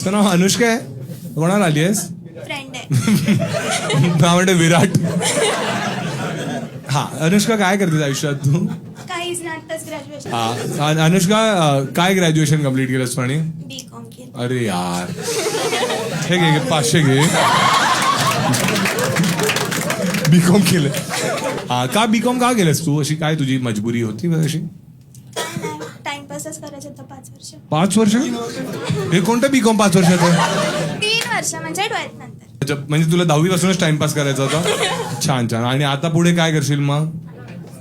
तुझं नाव अनुष्का आहे? कोणाला आली आहेस? फ्रेंड आहे. नाव म्हणते विराट. हा, अनुष्का काय करतेस आयुष्यात तू? काहीच नाही, आत्ताच ग्रॅज्युएशन हा, अनुष्का काय ग्रॅज्युएशन कम्प्लीट केलंस तू? आणि B.Com केलं. अरे यार, हे घे 500 घे. B.Com केलं. हा, का B.Com का केलंस तू? अशी काय तुझी मजबुरी होती अशी? काय नाही, टाइमपासच करायचं होतं 5 वर्ष. 5 वर्ष? हे कोणतं B.Com 5 वर्षाचं? 3 वर्ष म्हणजे 12th नंतर. अच्छा, म्हणजे तुला 10वी पासूनच टाइमपास करायचा होता. छान छान. आणि आता पुढे काय करशील मग?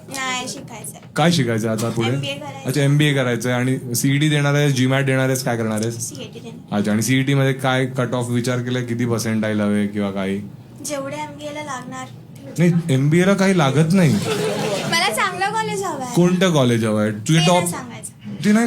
नाही, शिकायचं. काय शिकायचं आता पुढे? MBA करायचं. अच्छा, MBA करायचंय. आणि सीईटी देणार आहेस, जीमॅट देणार आहेस, काय करणार आहेस? CAT देणार. अच्छा, आणि सीईटी मध्ये काय कट ऑफ विचार केलाय? किती पर्सेंटाईल हवे किंवा काही? जेवढे MBA ला लागणार. नाही, MBA ला काही लागत नाही. मला चांगलं कॉलेज हवं आहे. कोणतं कॉलेज हवं आहे तुझे? टॉप सांगायचं. ते नाही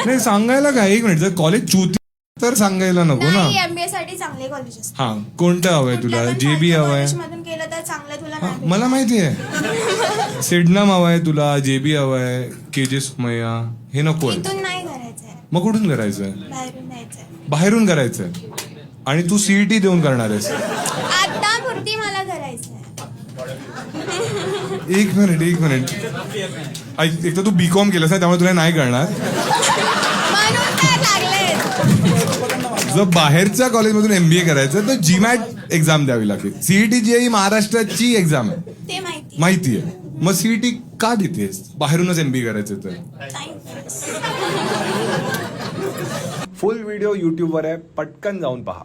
नाही सांगायला काय? एक मिनिट, जर कॉलेज चुती तर सांगायला नको ना. नाही, MBA साठी चांगले कॉलेज असतात. हा, कोणतं हवंय तुला? JB हवंय? मधून केलं तर चांगलं तुला हा, नाही मला माहिती आहे. सिडनम हवाय तुला, JB हवाय, KJ सुमय्या, हे नको आहे. इथून नाही करायचंय, मग कुठून करायचंय? बाहेरून द्यायचंय. बाहेरून करायचंय. आणि तू सीईटी देऊन करणार आहेस? आता पुरती मला करायचंय. एक मिनिट ऐक, एक तर तू B.Com केलंस ना, त्यामुळे तुला नाही करणार. म्हणून तर लागले. जर बाहेरच्या कॉलेजमधून MBA करायचं तर जीमॅट एक्झाम द्यावी लागेल. सीईटी जी आहे ही महाराष्ट्राची एक्झाम आहे, ते माहिती. माहिती आहे. मग सीईटी का देतेस? बाहेरूनच MBA करायचं तर. टाइमपास. फुल व्हिडिओ युट्यूबवर आहे, पटकन जाऊन पहा.